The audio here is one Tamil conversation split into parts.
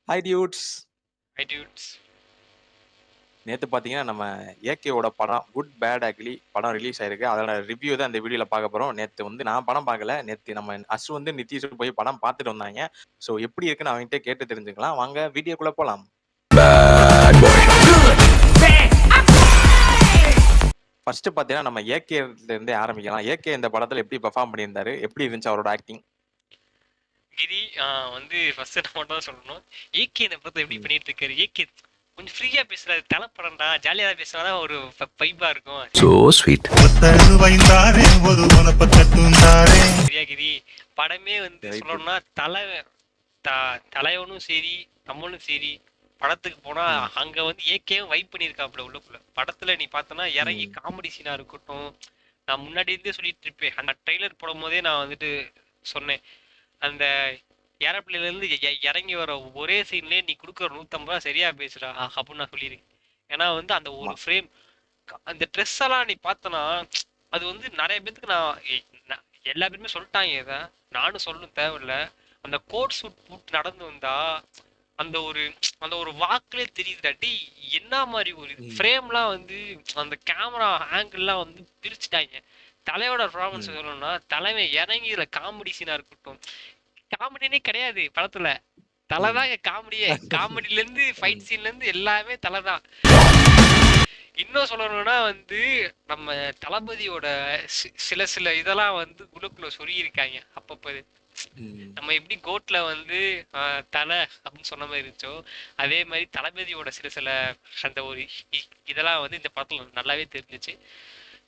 Hi dudes. High dudes. நேத்து பார்த்தீங்கன்னா, நம்ம ஏகேவோட படம் குட் பேட் அக்லி படம் ரிலீஸ் ஆயிருக்கு. அதோட ரிவ்யூ தான் இந்த வீடியோல பார்க்க போறோம். நேத்து வந்து நான் படம் பார்க்கல. நேத்து நம்ம அசு வந்து நித்தீஷும் போய் படம் பார்த்துட்டு வந்தாங்க. ஸோ எப்படி இருக்குன்னு அவங்ககிட்ட கேட்டு தெரிஞ்சுக்கலாம். வாங்க வீடியோக்குள்ள போலாம். ஃபர்ஸ்ட் பார்த்தீங்கன்னா, நம்ம ஏகேல இருந்தே ஆரம்பிக்கலாம். ஏகே இந்த படத்துல எப்படி பெர்ஃபார்ம் பண்ணியிருந்தாரு? எப்படி இருந்துச்சு அவரோட ஆக்டிங்? கிரி வந்து ஃபர்ஸ்ட் நான் மட்டும் தான் சொல்லணும். ஏகே இந்த படத்தை எப்படி பண்ணிட்டு இருக்காரு? ஏகே கொஞ்சம் ஃப்ரீயா பேசுறாரு. தலைப்படம்டா, ஜாலியா பேசுறதா ஒரு வைபா இருக்கும். So sweet. சரியா கிரி? படமே வந்து சொல்லணும்னா தலைவனும் சரி, நம்மளும் சரி, படத்துக்கு போனா அங்க வந்து ஏகேவும் வைப் பண்ணிருக்காப்ல உள்ளுக்குள்ள. படத்துல நீ பார்த்தனா இறங்கி காமெடி சீனா இருக்கட்டும். நான் முன்னாடி இருந்தே சொல்லிட்டு இருப்பேன். அந்த ட்ரெய்லர் போடும் போதே நான் வந்துட்டு சொன்னேன். அந்த ஏரோப்ளேன்ல இருந்து இறங்கி வர ஒரே சீன்லயே நீ கொடுக்குற 150 ரூபா சரியா பேசுறா அப்படின்னு நான் சொல்லியிருக்கேன். ஏன்னா வந்து அந்த ஒரு ஃப்ரேம், அந்த ட்ரெஸ் எல்லாம் நீ பார்த்தனா அது வந்து நிறைய பேத்துக்கு நான் எல்லா பேருமே சொல்லிட்டாங்க. இதை நானும் சொல்லணும் தேவையில்ல. அந்த கோட் சூட் போட்டு நடந்து வந்தா அந்த ஒரு வாக்குலே தெரியுதுடாட்டி என்ன மாதிரி ஒரு ஃப்ரேம்லாம் வந்து அந்த கேமரா ஆங்கிள்லாம் வந்து பிரிச்சுட்டாங்க. தலையோட பர்ஃபார்மன்ஸ் சொல்லணும்னா தலைமை இறங்கி இதுல காமெடி சீனா இருக்கட்டும். காமெடினே கிடையாது படத்துல. தலைதான் காமெடியே. காமெடில இருந்து ஃபைட் சீன்ல இருந்து எல்லாமே தலைதான். இன்னும் சொல்லணும்னா வந்து நம்ம தளபதியோட சில இதெல்லாம் வந்து குழுக்குள்ள சொருகிருக்காங்க அப்பப்போ. நம்ம எப்படி கோட்ல வந்து தலை அப்படின்னு சொன்ன மாதிரி இருந்துச்சோ, அதே மாதிரி தளபதியோட சில அந்த ஒரு இதெல்லாம் வந்து இந்த படத்துல நல்லாவே தெரிஞ்சிச்சு.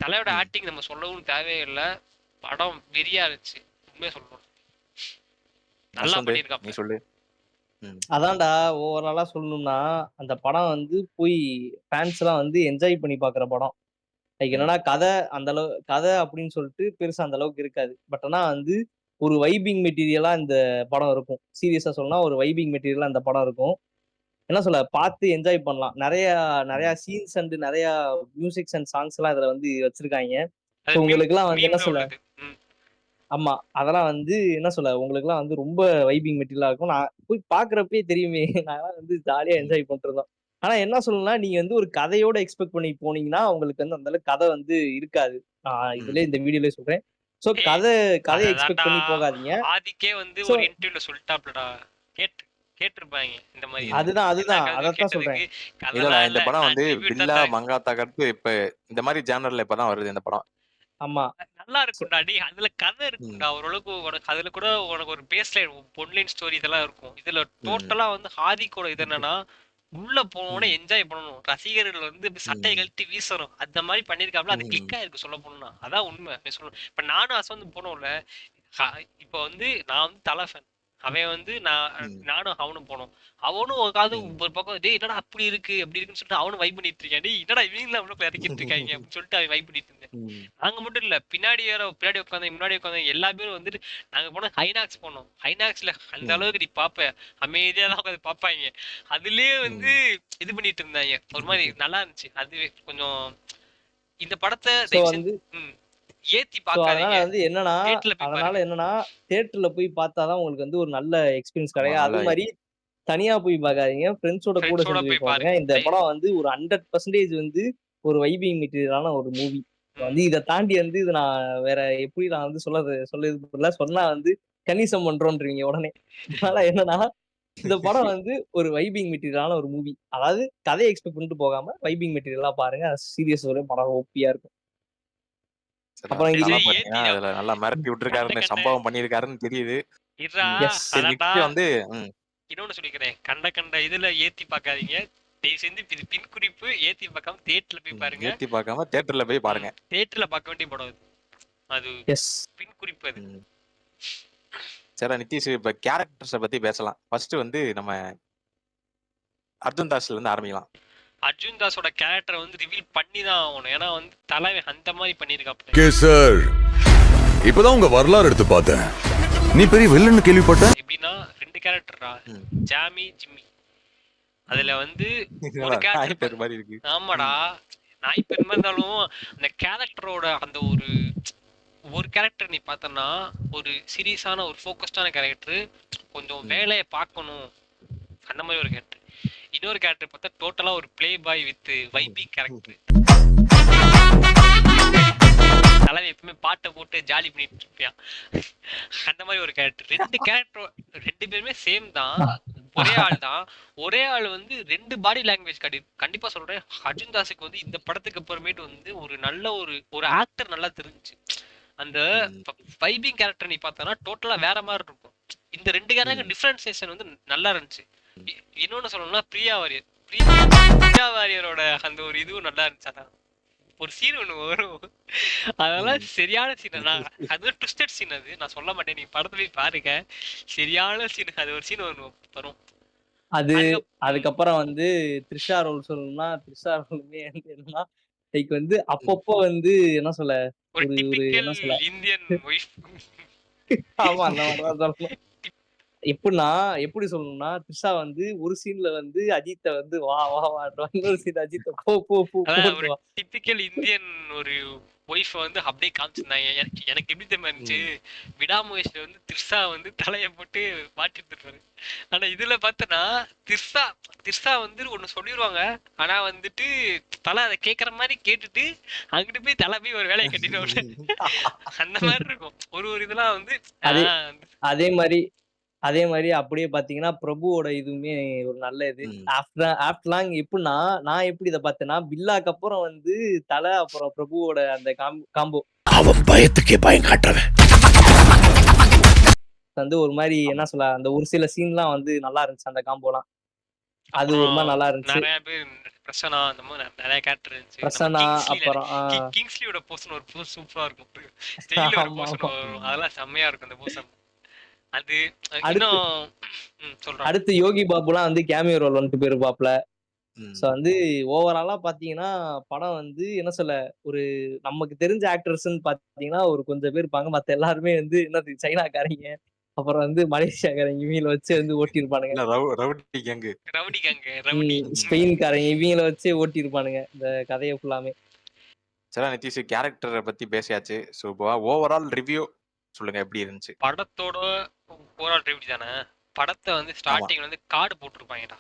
தலையோட ஆக்டிங் நம்ம சொல்லவும் தேவையில்லை. படம் வெறியா இருந்துச்சு. உண்மையா சொல்லணும், நல்லா பண்ணிருக்காங்க. சொல்லு. அதான்டா ஓவராலா சொல்லணும்னா அந்த படம் வந்து போய் ஃபேன்ஸ் எல்லாம் வந்து என்ஜாய் பண்ணி பாக்குற படம். லைக் என்னன்னா கதை அப்படின்னு சொல்லிட்டு பெருசா அந்த அளவுக்கு இருக்காது. பட் ஆனா வந்து ஒரு வைபிங் மெட்டீரியலா இந்த படம் இருக்கும். சீரியஸா சொல்லலாம், ஒரு வைபிங் மெட்டீரியலா இந்த படம் இருக்கும். என்ன சொல்ல, பார்த்து என்ஜாய் பண்ணலாம். நிறைய சீன்ஸ் அண்ட் நிறைய மியூசிக்ஸ் அண்ட் சாங்ஸ் எல்லாம் இதுல வந்து வச்சிருக்காங்க. உங்களுக்கு எல்லாம் வந்து என்ன சொல்ல, ஆமா அதெல்லாம் வந்து என்ன சொல்ல, உங்களுக்கு எல்லாம் வந்து ரொம்ப வைபிங் மெட்டீரியலா இருக்கும். நான் போய் பாக்குறப்பே தெரியுமே, நான் வந்து ஜாலியா என்ஜாய் பண்ணிருந்தோம். ஆனா என்ன சொல்லணும்னா, நீங்க வந்து ஒரு கதையோட எக்ஸ்பெக்ட் பண்ணி போனீங்கன்னா உங்களுக்கு வந்து அந்த அளவுக்கு கதை வந்து இருக்காது. இதுல இந்த வீடியோல சொல்றேன். சோ கதை எக்ஸ்பெக்ட் பண்ணி போகாதீங்க. ஆதிக்கே வந்து ஒரு இன்டர்வியூல சொல்லிட்டாப்லடா, கேட்டிருப்பாங்க இந்த மாதிரி. அதுதான் அதத்தான் சொல்றேன். இல்ல இந்த படம் வந்து பில்லா மங்காத்தா கடுத்து இப்ப இந்த மாதிரி ஜானர்ல இப்பதான் வருது இந்த படம். ஆமா நல்லா இருக்கும்டா. டி அதுல கதை இருக்கும்டா ஓரளவுக்கு. உனக்கு அதுல கூட உனக்கு ஒரு பேஸ்லைன் பொன்லைன் ஸ்டோரி இதெல்லாம் இருக்கும். இதுல டோட்டலா வந்து ஹாதிக்கோட இது என்னன்னா, உள்ள போனோட என்ஜாய் பண்ணணும். ரசிகர்கள் வந்து சட்டையை கழட்டி வீசணும். அந்த மாதிரி பண்ணிருக்காப்ல. அது கிளிக் ஆயிருக்கு சொல்ல போனா. அதான் உண்மை சொல்லணும். இப்ப நானும் அசந்து போனோம்ல. இப்ப வந்து நான் வந்து தலை ஃபேன். அவன் வந்து நானும் அவனும் போனோம். அவனும் ஒரு பக்கம் டேய் என்னடா அப்படி இருக்கு அப்படி இருக்குன்னு சொல்லிட்டு அவனும் வைப் பண்ணிட்டு இருக்கான். டேய் என்னடா இவங்க அவ்வளவு இறக்கிட்டு இருக்காங்க அப்படின்னு சொல்லிட்டு அவன் வைப் பண்ணிட்டு இருந்தேன். நாங்க மட்டும் இல்ல, பின்னாடி உட்காந்து முன்னாடி உட்காந்து எல்லா பேரும் வந்துட்டு நாங்க போனோம் ஹைநாக்ஸ் போனோம். ஹைநாக்ஸ்ல அந்த அளவுக்கு நீ பாப்ப அமைதியா தான் உட்காந்து பாப்பாங்க. அதுலயே வந்து இது பண்ணிட்டு இருந்தாங்க. ஒரு மாதிரி நல்லா இருந்துச்சு. அது கொஞ்சம் இந்த படத்தை ஏத்தி பாக்காதீங்க. வந்து என்னன்னா தியேட்டர்ல போய் பார்த்தாதான் உங்களுக்கு வந்து ஒரு நல்ல எக்ஸ்பீரியன்ஸ் கிடைக்கும். அது மாதிரி தனியா போய் பார்க்காதீங்க, ஃப்ரெண்ட்ஸோட கூட சேர்ந்து போய் பாருங்க. இந்த படம் வந்து ஒரு 100% வந்து ஒரு வைபிங் மெட்டீரியலான ஒரு மூவி. வந்து இதை தாண்டி வந்து இது நான் வேற எப்படி நான் வந்து சொன்னா வந்து கணிசம் பண்றோன்றீங்க உடனே. அதனால என்னன்னா, இந்த படம் வந்து ஒரு வைபிங் மெட்டீரியலான ஒரு மூவி. அதாவது கதையை எக்ஸ்பெக்ட் பண்ணிட்டு போகாம வைபிங் மெட்டீரியலா பாருங்க. சீரியஸ் ஒரு படம் ஓப்பியா இருக்கும். அப்புறம் நல்லா மிரட்டி விட்டுருக்காருன்னு, சம்பவம் பண்ணிருக்காருன்னு தெரியுது. வந்து இன்னொன்னு சொல்லிக்கிறேன், கண்ட இதுல ஏத்தி பாக்காதீங்க. பின் குறிப்பு, ஏத்தி பார்க்காம தியேட்டர்ல போய் பாருங்க. ஏத்தி பார்க்காம தியேட்டர்ல போய் பாருங்க. தியேட்டர்ல பார்க்க வேண்டிய படம் அது. பின் குறிப்பு அது. சரி நிதிஷ், இப்ப கேரக்டர்ஸ பத்தி பேசலாம். ஃபர்ஸ்ட் வந்து நம்ம அர்ஜுன் தாஸ்ல இருந்து ஆரம்பிக்கலாம். அர்ஜுன் தாஸோட கேரக்டரை வந்து ரிவீல் பண்ணி தான் ஆகணும். ஏன்னா வந்து தலைவன் அந்த மாதிரி பண்ணிருக்காப்ல. ஓகே சார், இப்பதான் உங்க வரலாறு எடுத்து பார்த்தேன். நீ பெரிய வில்லன்னு கேள்விப்பட்டேன். எப்படின்னா 2 கேரக்டரா, ஜாமி ஜிம்மி. அதுல வந்து ஒரு கேரக்டர் மாதிரி இருக்கு. ஆமாடா, நாய் பேர் இருந்தாலும் அந்த கேரக்டரோட அந்த ஒரு கேரக்டர் நீ பார்த்தனா ஒரு சீரியஸான ஒரு ஃபோக்கஸ்டான கேரக்டர். கொஞ்சம் வேலையை பார்க்கணும், அந்த மாதிரி ஒரு கேரக்டர். இன்னொரு கேரக்டர் பார்த்தா டோட்டலா ஒரு play boy with vibing character. தலைவன் எப்பவுமே பாட்டை போட்டு ஜாலி பண்ணிட்டு இருப்பியான். அந்த மாதிரி ஒரு கேரக்டர். ரெண்டு பேருமே சேம் தான், ஒரே ஆள் தான். ஒரே ஆள் வந்து 2 பாடி லாங்குவேஜ் கண்டிப்பா சொல்றேன். அர்ஜுன் தாஸுக்கு வந்து இந்த படத்துக்கு அப்புறமேட்டு வந்து ஒரு நல்ல ஒரு ஆக்டர் நல்லா தெரிஞ்சுச்சு. அந்த வைபிங் கேரக்டர் நீ பார்த்தனா டோட்டலா வேற மாதிரி இருக்கும். இந்த 2 கேரக்டர் டிஃபரன்சியேஷன் வந்து நல்லா இருந்துச்சு. இன்னொன்னு சொல்லணும்னா பிரியா வாரியரோட அந்த ஒரு இதுவும் நல்லா இருந்துச்சு. அதான் ஒரு சீன் ஒண்ணு வரும், அதெல்லாம் சரியான சீன். அது ட்விஸ்டட் சீன், அது நான் சொல்ல மாட்டேன், நீ படத்தை போய் பாருங்க. சரியான சீன், அது ஒரு சீன் ஒண்ணு வரும். அது அதுக்கப்புறம் வந்து த்ரிஷா ரோல் சொல்லணும்னா, த்ரிஷா ரோலுமே என்னன்னா லைக் வந்து அப்பப்போ வந்து என்ன சொல்ல ஒரு என்ன டிபிக்கல் சொல்ல இந்தியன் வைஃப். ஆமா அந்த மாதிரிதான் சொல்லணும். எப்படின்னா எப்படி சொல்லணும்னா த்ரிஷா வந்து ஒரு சீன்ல வந்து அஜித்தை வந்து வா வா வாடுவா, இன்னொரு சீன் அஜித்தை போ போ போ அதான் ஒரு போடுவா. டிபிக்கல் இந்தியன் ஒரு ஒய்ஃப் வந்து அப்படியே காமிச்சிருந்தாங்க. எனக்கு எப்படி தெரியுமா இருந்துச்சு, விடாமுயற்சியில வந்து த்ரிஷா வந்து தலையை போட்டு மாட்டிட்டு இருப்பாரு. ஆனா இதுல பார்த்தனா த்ரிஷா வந்து ஒண்ணு சொல்லிடுவாங்க, ஆனா வந்துட்டு தலை அதை கேட்கற மாதிரி கேட்டுட்டு அங்கிட்டு போய் தலை போய் ஒரு வேலையை கட்டிடுவாங்க. அந்த மாதிரி இருக்கும் ஒரு இதெல்லாம் வந்து. அதே மாதிரி அப்படியே பாத்தீங்கன்னா பிரபுவோட இதுவுமே ஒரு நல்ல இது. ஆஃப்டர் லாங் எப்படின்னா நான் எப்படி இதை பார்த்தேன்னா பில்லாக்கு அப்புறம் வந்து தலை அப்புறம் பிரபுவோட அந்த காம்போ அவன் பயத்துக்கே பயம் காட்டுறவன் வந்து ஒரு மாதிரி என்ன சொல்ல அந்த ஒரு சில சீன்லாம் வந்து நல்லா இருந்துச்சு. அந்த காம்போலாம் அது ஒரு மாதிரி நல்லா இருந்துச்சு. நிறைய பேர் பிரசனா அந்த மாதிரி நிறைய கேரக்டர் இருந்துச்சு. பிரசன்னா அப்புறம் கிங்ஸ்லியோட போர்ஷன் ஒரு போர்ஷன் சூப்பரா இருக்கும். ஸ்டைல ஒரு போர்ஷன் வரும், அதெல்லாம் செம்மையா இருக்கும் அந்த போர்ஷன். அது சொல்றேன். அடுத்து யோகி பாபுலாம் வந்து கேமியோ ரோல் வந்துட்டு போயிருப்பாப்ல. சோ வந்து ஓவராலா பாத்தீங்கன்னா படம் வந்து என்ன சொல்ல ஒரு நமக்கு தெரிஞ்ச ஆக்டர்ஸ்ன்னு பாத்தீங்கன்னா ஒரு கொஞ்சம் பேர் இருப்பாங்க. மத்த எல்லாருமே வந்து என்னது சைனாக்காரங்க, அப்புறம் வந்து மலேசியாக்காரங்க இவங்கள வச்சு வந்து ஓட்டியிருப்பானுங்க. ஸ்பெயின்காரங்க இவங்கள வச்சு ஓட்டியிருப்பானுங்க இந்த கதையை ஃபுல்லாமே. சரி நிதிஷ், கேரக்டரை பத்தி பேசியாச்சு. ஸோ ஓவரால் ரிவ்யூ சொல்லுங்க, எப்படி இருந்துச்சு படத்தோட? ஓவரால் ரிவ்யூ தானே. படத்தை வந்து ஸ்டார்டிங்ல வந்து கார்டு போட்டிருப்பாங்கடா.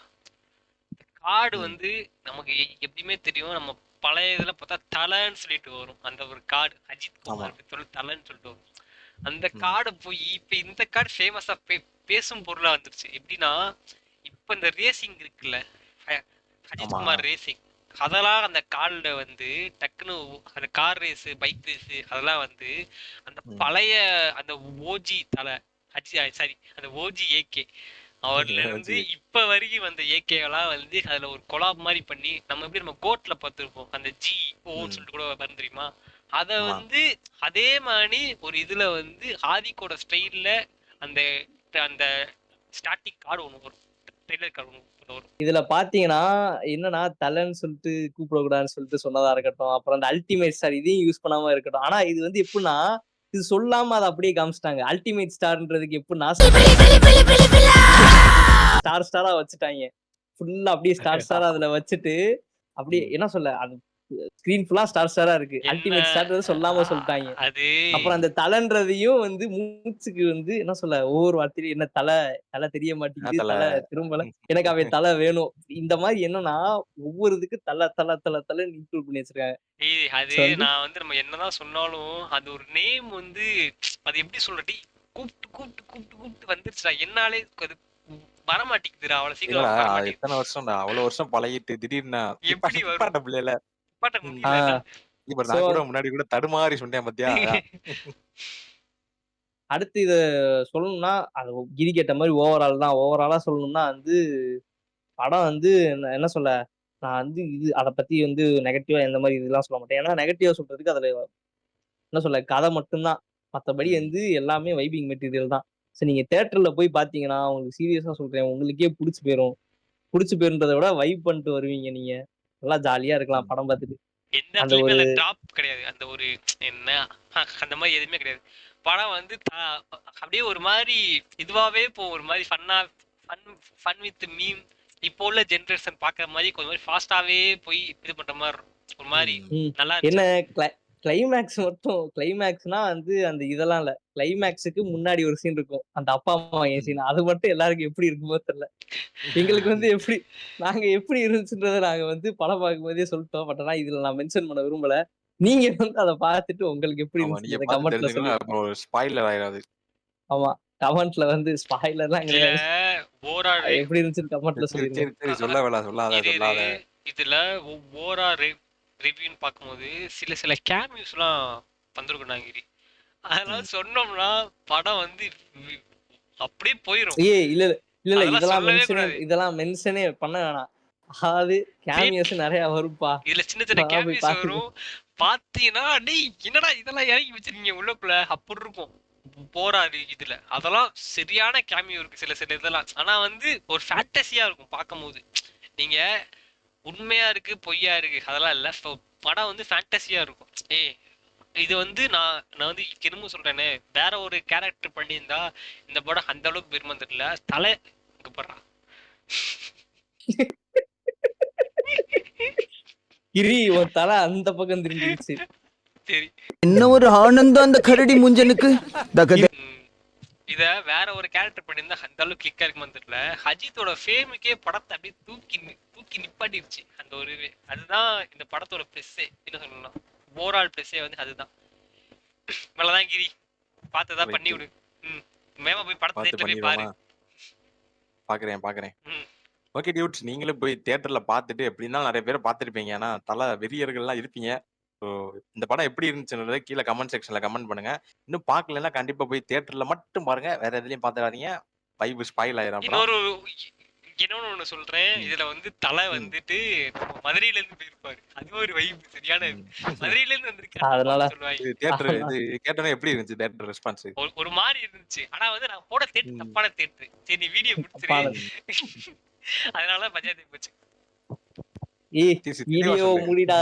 கார்டு வந்து நமக்கு எப்படியுமே தெரியும், நம்ம பழைய இதுல பார்த்தா தலைன்னு சொல்லிட்டு வரும் அந்த ஒரு கார்டு, அஜித் குமார் தலைன்னு சொல்லிட்டு வரும். அந்த கார்டு போய் இப்ப இந்த கார்டு ஃபேமஸா பேசும் பொருளா வந்துருச்சு. எப்படின்னா இப்ப இந்த ரேசிங் இருக்குல்ல, அஜித் குமார் ரேசிங், அதெல்லாம் அந்த கார்ல வந்து டக்குன்னு அந்த கார் ரேஸ், பைக் ரேஸ் அதெல்லாம் வந்து அந்த பழைய அந்த ஓஜி தலை சாரி அந்த ஓஜி ஏகே அவர்ல இருந்து இப்ப வரைக்கும் வந்த ஏகேலாம் வந்து அதுல ஒரு கொலாப் மாதிரி பண்ணி நம்ம எப்படி நம்ம கோட்ல பார்த்திருப்போம் அந்த ஜி ஓன்னு சொல்லிட்டு கூட வரும் தெரியுமா, அத வந்து அதே மாதிரி ஒரு இதுல வந்து ஆதிக்கோட ஸ்டைல்ல அந்த அந்த ஸ்டார்டிங் கார்டு ஒண்ணு வரும், ட்ரெய்லர் கார்டு ஒண்ணு வரும். இதுல பாத்தீங்கன்னா என்னன்னா தலைன்னு சொல்லிட்டு கூப்பிடக்கூடாதுன்னு சொல்லிட்டு சொன்னதா இருக்கட்டும், அப்புறம் அந்த அல்டிமேட் ஸ்டார் இதையும் யூஸ் பண்ணாம இருக்கட்டும். ஆனா இது வந்து எப்படின்னா இது சொல்லாம அதை அப்படியே காமிச்சிட்டாங்க. அல்டிமேட் ஸ்டார்ன்றதுக்கு எப்படின்னா ஸ்டாரா வச்சுட்டாங்க. ஃபுல்லா அப்படியே ஸ்டாரா அதுல வச்சுட்டு அப்படியே என்ன சொல்ல அது ஸ்கிரீன் ஃபுல்லா ஸ்டாரா இருக்கு. அல்டிமேட் ஸ்டார் சொல்லாம சொல்லிட்டாங்க. அப்புறம் அந்த தலைன்றதையும் வந்து மூச்சுக்கு வந்து என்ன சொல்ல ஒவ்வொரு வார்த்தையிலும் என்ன தலை தெரிய மாட்டேங்குது, தலை திரும்பல, எனக்கு அவன் தலை வேணும். இந்த மாதிரி என்னன்னா ஒவ்வொரு இதுக்கு தலை இன்க்ளூட் பண்ணி வச்சிருக்காங்க. அது நான் வந்து நம்ம என்னதான் சொன்னாலும் அது ஒரு நேம் வந்து அது எப்படி சொல்றடி கூப்பிட்டு கூப்பிட்டு கூப்பிட்டு கூப்பிட்டு வந்துருச்சுடா. என்னாலே அது வரமாட்டேங்குதுடா அவ்வளவு சீக்கிரம். எத்தனை வருஷம் அவ்வளவு வருஷம் பழகிட்டு திடீர்னு எப்படி வரும் பிள்ளைல முன்னாடி கூட தடுமாறி சொன்னேன் பத்தியா. அடுத்து இத சொல்லணும்னா அது கிரி கேட்ட மாதிரி ஓவரால் தான். ஓவராலா சொல்லணும்னா வந்து படம் வந்து என்ன சொல்ல நான் வந்து இது அதை பத்தி வந்து நெகட்டிவா எந்த மாதிரி இதெல்லாம் சொல்ல மாட்டேன். ஏன்னா நெகட்டிவா சொல்றதுக்கு அதுல என்ன சொல்ல கதை மட்டும்தான், மற்றபடி வந்து எல்லாமே வைபிங் மெட்டீரியல் தான். சரி நீங்க தியேட்டர்ல போய் பாத்தீங்கன்னா உங்களுக்கு சீரியஸா சொல்றேன் உங்களுக்கே பிடிச்சி போயிருன்றதை விட வைப் பண்ணிட்டு வருவீங்க. நீங்க நல்லா ஜாலியா இருக்கலாம் படம் பார்த்துட்டு. எந்த இடத்துலயுமே அந்த டாப் கிடையாது, அந்த ஒரு என்ன அந்த மாதிரி எதுவுமே கிடையாது. படம் வந்து அப்படியே ஒரு மாதிரி இதுவாவே ஒரு மாதிரி ஃபன் வித் மீம். இப்போ உள்ள ஜெனரேஷன் பாக்குற மாதிரி கொஞ்சம் மாதிரி ஃபாஸ்டாவே போய் இது பண்ற மாதிரி ஒரு மாதிரி நல்லா என்ன கிளைமேக்ஸ்னா வந்து அந்த இதெல்லாம் இல்ல. கிளைமேக்ஸுக்கு முன்னாடி ஒரு சீன் இருக்கும். அந்த அப்பா, அம்மா ம். சீன். அது மட்டும் எல்லாருக்கும் எப்படி இருக்குமோ தெரியல. எங்களுக்கு வந்து நாங்க எப்படி இருந்துச்சுன்றத நாங்க வந்து படம் பார்க்கும்போதே சொல்லிட்டோம். பட் ஆனா இதுல நான் மென்ஷன் பண்ண விரும்பல. நீங்க வந்து அத பார்த்துட்டு உங்களுக்கு எப்படி ஆமா. நீங்க இருந்துச்சுன்றத பார்த்து கமெண்ட்ல தெரிஞ்சுக்கணும். சொல்லிருங்க. அப்புறம் ஸ்பாயிலர் ஆயிராது. ஆமா. கமெண்ட்ல வந்து ஸ்பாயிலர்லாம் இதுல கிடையாது. ஓவரால் அது எப்படி இருந்துச்சுன்னு கமெண்ட்ல சரி, சொல்லிருங்க. சரி, சரி. சொல்ல வேணாம். சொல்லாத, இது இது சொல்லாத. இதுல ஓவரால் ரிவ்யூன்னு பார்க்கும்போது சில கேமியூஸ்லாம் வந்திருக்கும் நாங்கிரி. அதெல்லாம் ம். சொன்னோம்னா படம் வந்து அப்படியே போயிரும். இல்ல, இல்ல. இல்ல, இல்ல. அதெல்லாம் சொல்லவே கூடாது. இதெல்லாம் மென்ஷனே பண்ண வேணாம். அதாவது கேமியோஸ் நெறைய வரும்பா. இதுல சின்ன சின்ன அதெல்லாம் போய் கேமியூஸ் பாத்துக்க. வரும். பாத்தீங்கன்னா டேய் என்னடா இதெல்லாம் இறக்கி வச்சிருக்கீங்க உள்ளுக்குள்ள அப்படி இருக்கும். போராது இதுல அதெல்லாம் சரியான கேமியோ இருக்கு சில இதெல்லாம். ஆனா வந்து ஒரு ஃபேண்டசியா இருக்கும் பார்க்கும்போது. நீங்க உண்மையா இருக்கு பொய்யா இருக்கு அதெல்லாம் இல்ல. படம் வந்து ஃபேண்டசியா இருக்கும். இது வந்து நான் வந்து திரும்ப சொல்றேனே, வேற ஒரு கேரக்டர் பண்ணியிருந்தா இந்த படம் அந்த அளவுக்கு பெருமை தெரியல. தலை இங்க போடுறா கிரி உன் தலை அந்த பக்கம் திரும்பிருச்சு. சரி. என்ன ஒரு ஆனந்தம் அந்த கரடி முஞ்சனுக்கு. இத வேற ஒரு கேரக்டர் பண்ணியிருந்தா அந்த அளவுக்கு கிளிக்கா இருக்குமான்னு தெரியல. அஜித்தோட ஃபேமுக்கே படத்தை அப்படியே தூக்கி நிப்பாட்டிருச்சு அந்த ஒரு அதுதான் இந்த படத்தோட பிளஸ்ஸே. என்ன சொல்லலாம், ஓவரால் பிளஸ்ஸே வந்து அதுதான். இவ்வளவுதான் கிரி, பார்த்ததா பண்ணி விடு. மேமா போய் படத்தை பார்த்து தேட்டர்ல போய் பாரு. பண்ணிடுவோமா? பார்க்குறேன். ம். ஓகே டியூட்ஸ், நீங்களும் போய் தியேட்டர்ல பார்த்துட்டு எப்படின்னா நிறைய பேர் பார்த்துருப்பீங்க. ஏன்னா தல வெறியர்கள்லாம் இருப்பீங்க. ஸோ இந்த படம் எப்படி இருந்துச்சுன்றத கீழே கமெண்ட் செக்ஷன்ல கமெண்ட் பண்ணுங்க. இன்னும் பார்க்கலன்னா கண்டிப்பா போய் தியேட்டர்ல மட்டும் பாருங்க. வேற எதுலயும் பார்த்துடாதீங்க. வைப் ஸ்பாயில் ஆயிரும் அப்புறம். இன்னொன்னு ஒண்ணு சொல்றேன். இதுல வந்து தலை வந்துட்டு மதுரையில இருந்து போயிருப்பாரு. அது ஒரு வைப் சரியான. மதுரையில இருந்து வந்திருக்காரு அதனால சொல்லுவாங்க. தியேட்டர் இது கேட்டோன்னே எப்படி இருந்துச்சு தியேட்டர் ரெஸ்பான்ஸ்? ஒரு மாதிரி இருந்துச்சு. ஆனா வந்து நான் போட தேட்டர் தப்பான தேட்டர். சரி நீ வீடியோ முடிச்சிரு. அதனால பஞ்சாயத்து போச்சு. வீடியோ முடிடா.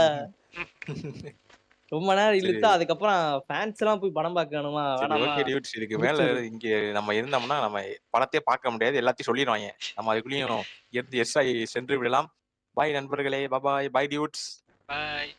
ரொம்ப நேரம் இழுத்தா அதுக்கப்புறம் ஃபேன்ஸ் எல்லாம் போய் படம் பார்க்கணுமா வேணாமா? ஓகே டியூட்ஸ், இதுக்கு மேல இங்க நம்ம இருந்தோம்னா நம்ம படத்தையே பார்க்க முடியாது. எல்லாத்தையும் சொல்லிடுவாங்க. நம்ம அதுக்குள்ளேயும் எஸ் ஆகி சென்று விடலாம். பாய் நண்பர்களே. பாய் டியூட்ஸ். பாய்.